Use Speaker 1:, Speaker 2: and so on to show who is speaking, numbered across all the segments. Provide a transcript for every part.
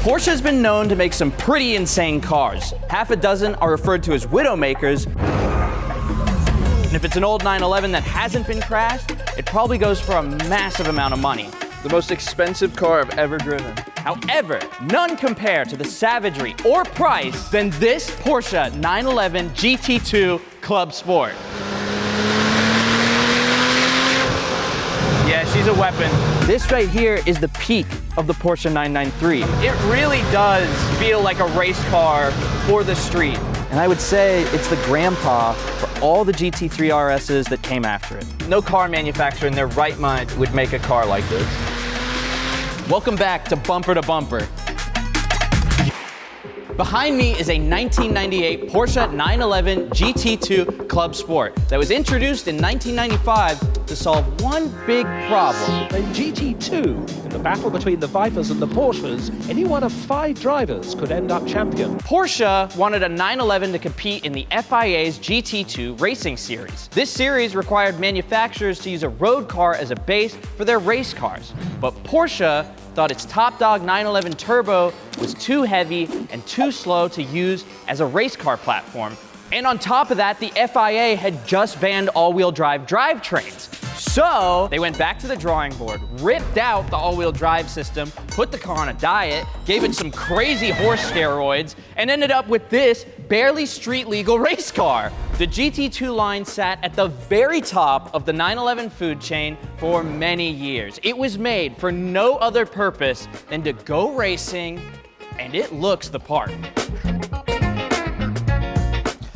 Speaker 1: Porsche has been known to make some pretty insane cars. Half a dozen are referred to as widowmakers. And if it's an old 911 that hasn't been crashed, it probably goes for a massive amount of money.
Speaker 2: The most expensive car I've ever driven.
Speaker 1: However, none compare to the savagery or price than this Porsche 911 GT2 Club Sport. Yeah, she's a weapon. This right here is the peak of the Porsche 993. It really does feel like a race car for the street. And I would say it's the grandpa for all the GT3 RSs that came after it. No car manufacturer in their right mind would make a car like this. Welcome back to Bumper to Bumper. Behind me is a 1998 Porsche 911 GT2 Club Sport that was introduced in 1995 to solve one big problem.
Speaker 3: In GT2, in the battle between the Vipers and the Porsches, any one of 5 drivers could end up champion.
Speaker 1: Porsche wanted a 911 to compete in the FIA's GT2 racing series. This series required manufacturers to use a road car as a base for their race cars. But Porsche thought its top dog 911 Turbo was too heavy and too slow to use as a race car platform. And on top of that, the FIA had just banned all-wheel drive drivetrains. So they went back to the drawing board, ripped out the all-wheel drive system, put the car on a diet, gave it some crazy horse steroids, and ended up with this barely street-legal race car. The GT2 line sat at the very top of the 911 food chain for many years. It was made for no other purpose than to go racing, and it looks the part.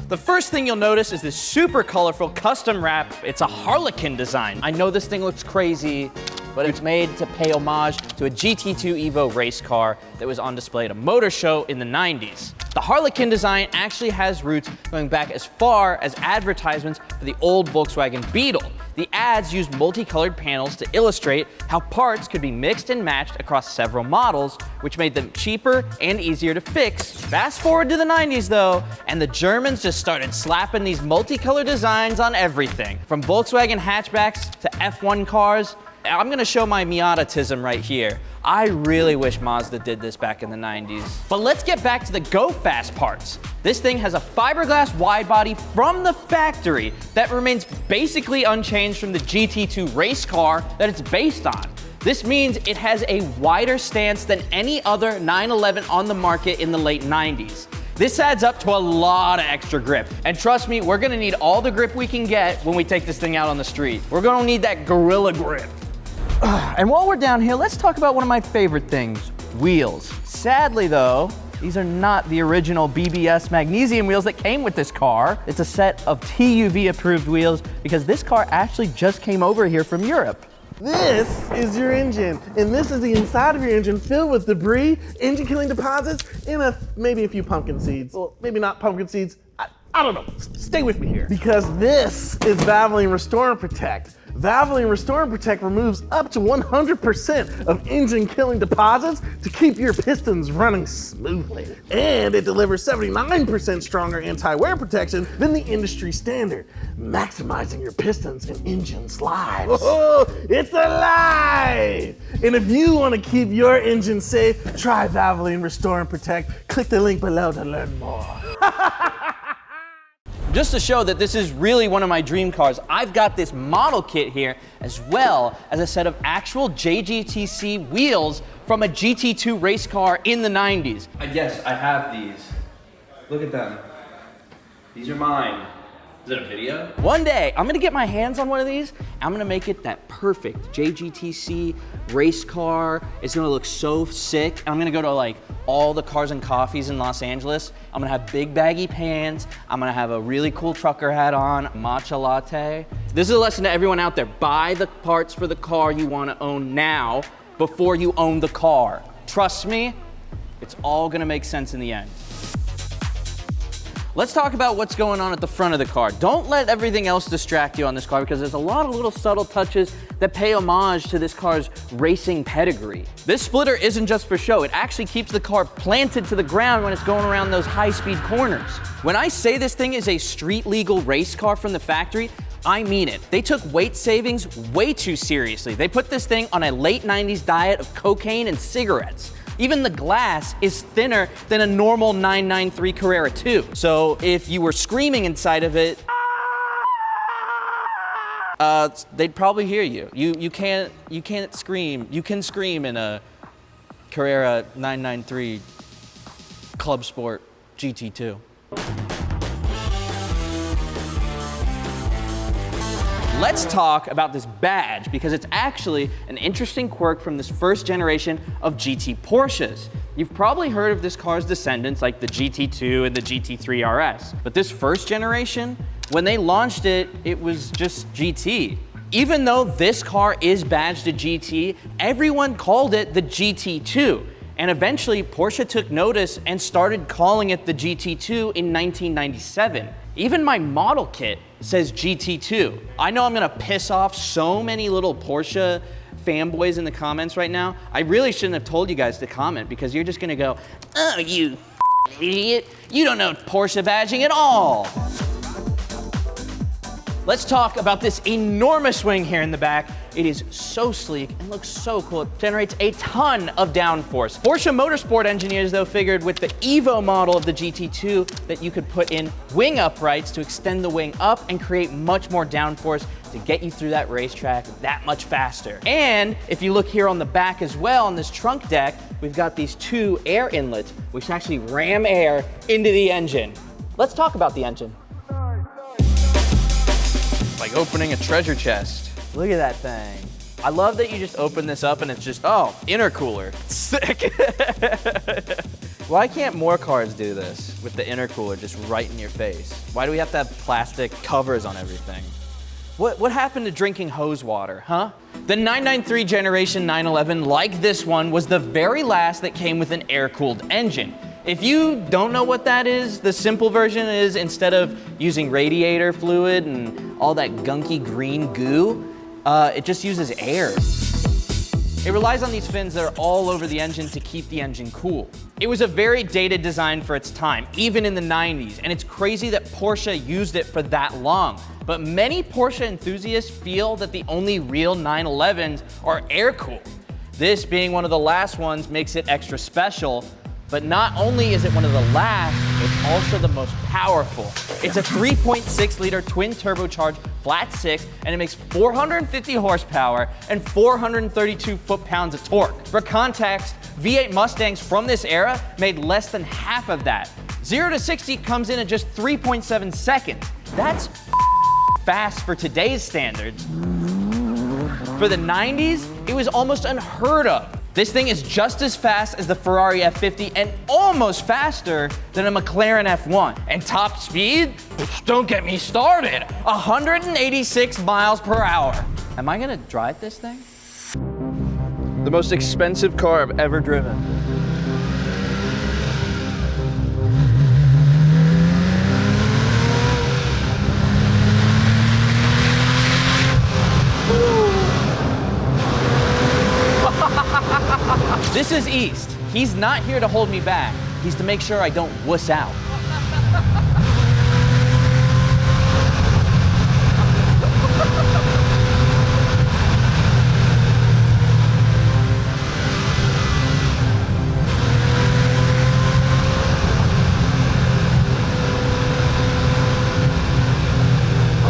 Speaker 1: The first thing you'll notice is this super colorful custom wrap. It's a Harlequin design. I know this thing looks crazy, but it's made to pay homage to a GT2 Evo race car that was on display at a motor show in the 90s. The Harlequin design actually has roots going back as far as advertisements for the old Volkswagen Beetle. The ads used multicolored panels to illustrate how parts could be mixed and matched across several models, which made them cheaper and easier to fix. Fast forward to the 90s though, and the Germans just started slapping these multicolored designs on everything, from Volkswagen hatchbacks to F1 cars. I'm gonna show my Miata-tism right here. I really wish Mazda did this back in the 90s. But let's get back to the go-fast parts. This thing has a fiberglass wide body from the factory that remains basically unchanged from the GT2 race car that it's based on. This means it has a wider stance than any other 911 on the market in the late 90s. This adds up to a lot of extra grip. And trust me, we're gonna need all the grip we can get when we take this thing out on the street. We're gonna need that gorilla grip. And while we're down here, let's talk about one of my favorite things, wheels. Sadly though, these are not the original BBS magnesium wheels that came with this car. It's a set of TUV approved wheels because this car actually just came over here from Europe.
Speaker 4: This is your engine, and this is the inside of your engine filled with debris, engine-killing deposits, and maybe a few pumpkin seeds. Well, maybe not pumpkin seeds. I don't know. Stay with me here. Because this is Valvoline Restore and Protect. Valvoline Restore and Protect removes up to 100% of engine-killing deposits to keep your pistons running smoothly. And it delivers 79% stronger anti-wear protection than the industry standard, maximizing your pistons and engine's lives. Oh, it's alive! And if you want to keep your engine safe, try Valvoline Restore and Protect. Click the link below to learn more.
Speaker 1: Just to show that this is really one of my dream cars, I've got this model kit here, as well as a set of actual JGTC wheels from a GT2 race car in the 90s. Yes, I have these. Look at them. These are mine. Is it a video? One day, I'm gonna get my hands on one of these. I'm gonna make it that perfect JGTC race car. It's gonna look so sick. I'm gonna go to like all the Cars and Coffees in Los Angeles. I'm gonna have big baggy pants. I'm gonna have a really cool trucker hat on, matcha latte. This is a lesson to everyone out there. Buy the parts for the car you wanna own now before you own the car. Trust me, it's all gonna make sense in the end. Let's talk about what's going on at the front of the car. Don't let everything else distract you on this car because there's a lot of little subtle touches that pay homage to this car's racing pedigree. This splitter isn't just for show. It actually keeps the car planted to the ground when it's going around those high-speed corners. When I say this thing is a street-legal race car from the factory, I mean it. They took weight savings way too seriously. They put this thing on a late 90s diet of cocaine and cigarettes. Even the glass is thinner than a normal 993 Carrera 2. So if you were screaming inside of it, they'd probably hear you. You can't scream. You can scream in a Carrera 993 Club Sport GT2. Let's talk about this badge because it's actually an interesting quirk from this first generation of GT Porsches. You've probably heard of this car's descendants like the GT2 and the GT3 RS, but this first generation, when they launched it, it was just GT. Even though this car is badged a GT, everyone called it the GT2. And eventually Porsche took notice and started calling it the GT2 in 1997. Even my model kit says GT2. I know I'm gonna piss off so many little Porsche fanboys in the comments right now. I really shouldn't have told you guys to comment because you're just gonna go, oh, you idiot. You don't know Porsche badging at all. Let's talk about this enormous wing here in the back. It is so sleek and looks so cool. It generates a ton of downforce. Porsche Motorsport engineers, though, figured with the Evo model of the GT2 that you could put in wing uprights to extend the wing up and create much more downforce to get you through that racetrack that much faster. And if you look here on the back as well, on this trunk deck, we've got these two air inlets, which actually ram air into the engine. Let's talk about the engine.
Speaker 2: Like opening a treasure chest.
Speaker 1: Look at that thing. I love that you just open this up and it's just, oh, intercooler. Sick. Why can't more cars do this with the intercooler just right in your face? Why do we have to have plastic covers on everything? What happened to drinking hose water, huh? The 993 generation 911, like this one, was the very last that came with an air-cooled engine. If you don't know what that is, the simple version is instead of using radiator fluid and all that gunky green goo, it just uses air. It relies on these fins that are all over the engine to keep the engine cool. It was a very dated design for its time, even in the 90s, and it's crazy that Porsche used it for that long. But many Porsche enthusiasts feel that the only real 911s are air-cooled. This being one of the last ones makes it extra special. But not only is it one of the last, it's also the most powerful. It's a 3.6 liter twin turbocharged flat six, and it makes 450 horsepower and 432 foot-pounds of torque. For context, V8 Mustangs from this era made less than half of that. 0 to 60 comes in at just 3.7 seconds. That's fast for today's standards. For the 90s, it was almost unheard of. This thing is just as fast as the Ferrari F50 and almost faster than a McLaren F1. And top speed? Don't get me started. 186 miles per hour. Am I gonna drive this thing?
Speaker 2: The most expensive car I've ever driven.
Speaker 1: This is East. He's not here to hold me back. He's to make sure I don't wuss out.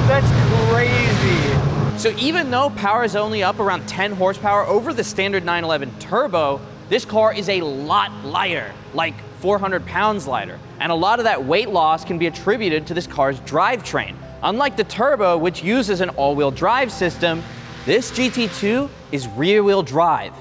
Speaker 1: That's crazy. So even though power is only up around 10 horsepower over the standard 911 turbo, this car is a lot lighter, like 400 pounds lighter. And a lot of that weight loss can be attributed to this car's drivetrain. Unlike the turbo, which uses an all-wheel drive system, this GT2 is rear-wheel drive.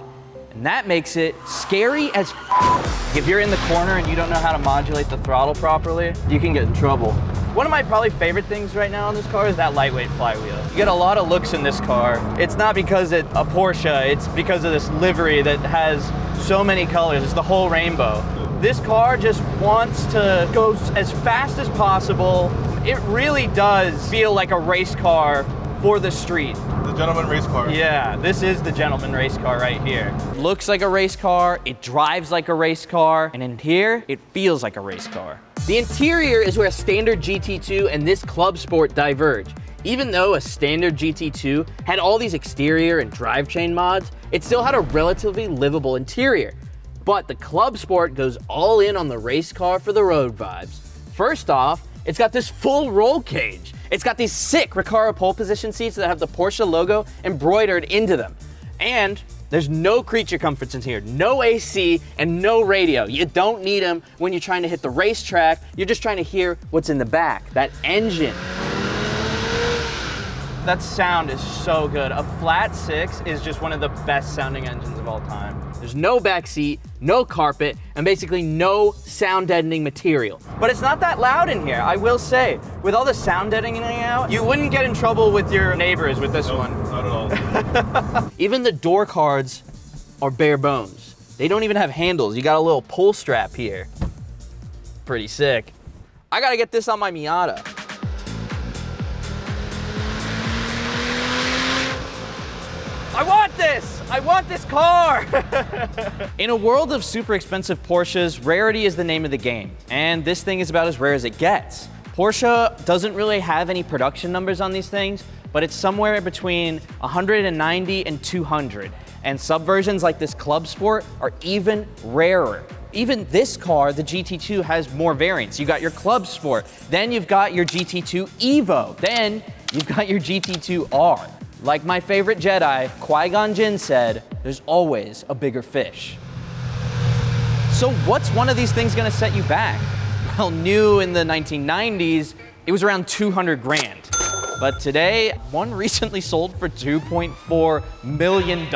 Speaker 1: And that makes it scary as f***. If you're in the corner and you don't know how to modulate the throttle properly, you can get in trouble. One of my probably favorite things right now on this car is that lightweight flywheel. You get a lot of looks in this car. It's not because it's a Porsche, it's because of this livery that has so many colors. It's the whole rainbow. This car just wants to go as fast as possible. It really does feel like a race car for the street.
Speaker 5: The gentleman race car.
Speaker 1: Yeah, this is the gentleman race car right here. Looks like a race car, it drives like a race car, and in here, it feels like a race car. The interior is where a standard GT2 and this Club Sport diverge. Even though a standard GT2 had all these exterior and drivetrain mods, it still had a relatively livable interior. But the Club Sport goes all in on the race car for the road vibes. First off, it's got this full roll cage. It's got these sick Recaro pole position seats that have the Porsche logo embroidered into them. And there's no creature comforts in here, no AC, and no radio. You don't need them when you're trying to hit the racetrack. You're just trying to hear what's in the back, that engine. That sound is so good. A flat six is just one of the best sounding engines of all time. There's no back seat, no carpet, and basically no sound deadening material. But it's not that loud in here, I will say. With all the sound deadening out, you wouldn't get in trouble with your neighbors with this one.
Speaker 2: Not at all.
Speaker 1: Even the door cards are bare bones. They don't even have handles. You got a little pull strap here. Pretty sick. I gotta get this on my Miata. I want this! I want this car! In a world of super expensive Porsches, rarity is the name of the game. And this thing is about as rare as it gets. Porsche doesn't really have any production numbers on these things, but it's somewhere between 190 and 200. And subversions like this Club Sport are even rarer. Even this car, the GT2, has more variants. You got your Club Sport, then you've got your GT2 Evo, then you've got your GT2R. Like my favorite Jedi, Qui-Gon Jinn said, there's always a bigger fish. So what's one of these things gonna set you back? Well, new in the 1990s, it was around 200 grand. But today, one recently sold for $2.4 million.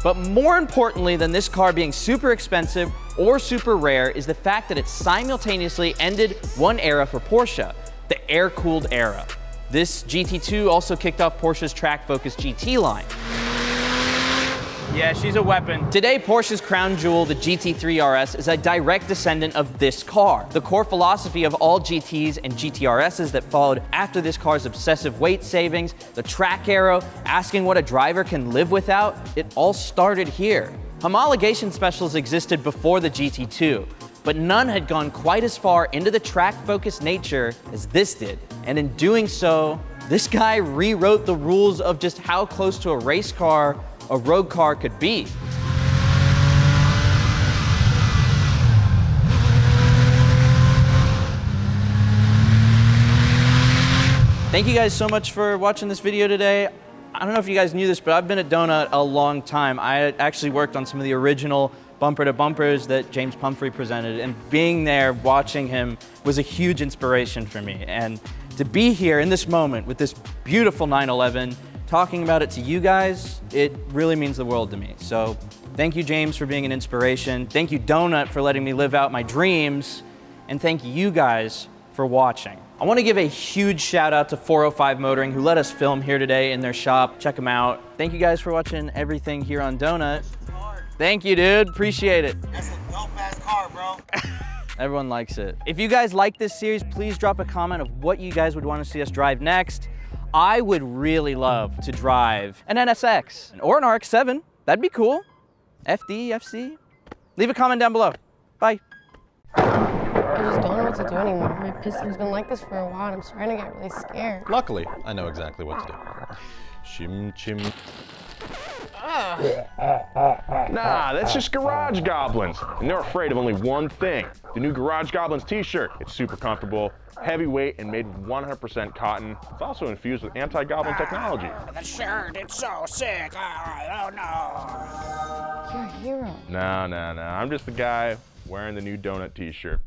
Speaker 1: But more importantly than this car being super expensive or super rare is the fact that it simultaneously ended one era for Porsche, the air-cooled era. This GT2 also kicked off Porsche's track-focused GT line. Yeah, she's a weapon. Today, Porsche's crown jewel, the GT3 RS, is a direct descendant of this car. The core philosophy of all GTs and GTRSs that followed after this car's obsessive weight savings, the track arrow, asking what a driver can live without, it all started here. Homologation specials existed before the GT2, but none had gone quite as far into the track-focused nature as this did. And in doing so, this guy rewrote the rules of just how close to a race car a road car could be. Thank you guys so much for watching this video today. I don't know if you guys knew this, but I've been at Donut a long time. I actually worked on some of the original bumper to bumpers that James Pumphrey presented, and being there watching him was a huge inspiration for me. And to be here in this moment with this beautiful 911, talking about it to you guys, it really means the world to me. So thank you, James, for being an inspiration. Thank you, Donut, for letting me live out my dreams. And thank you guys for watching. I want to give a huge shout out to 405 Motoring, who let us film here today in their shop. Check them out. Thank you guys for watching everything here on Donut. Thank you, dude. Appreciate it.
Speaker 5: That's a dope-ass car, bro.
Speaker 1: Everyone likes it. If you guys like this series, please drop a comment of what you guys would want to see us drive next. I would really love to drive an NSX or an RX-7. That'd be cool. FD, FC. Leave a comment down below. Bye.
Speaker 6: I just don't know what to do anymore. My piston's been like this for a while and I'm starting to get really scared.
Speaker 7: Luckily, I know exactly what to do. Shim chim.
Speaker 8: Nah, that's just Garage Goblins. And they're afraid of only one thing. The new Garage Goblins t-shirt. It's super comfortable, heavyweight, and made with 100% cotton. It's also infused with anti-goblin technology.
Speaker 5: The shirt, it's so sick. Oh no.
Speaker 6: You're a hero.
Speaker 8: No. I'm just the guy wearing the new Donut t-shirt.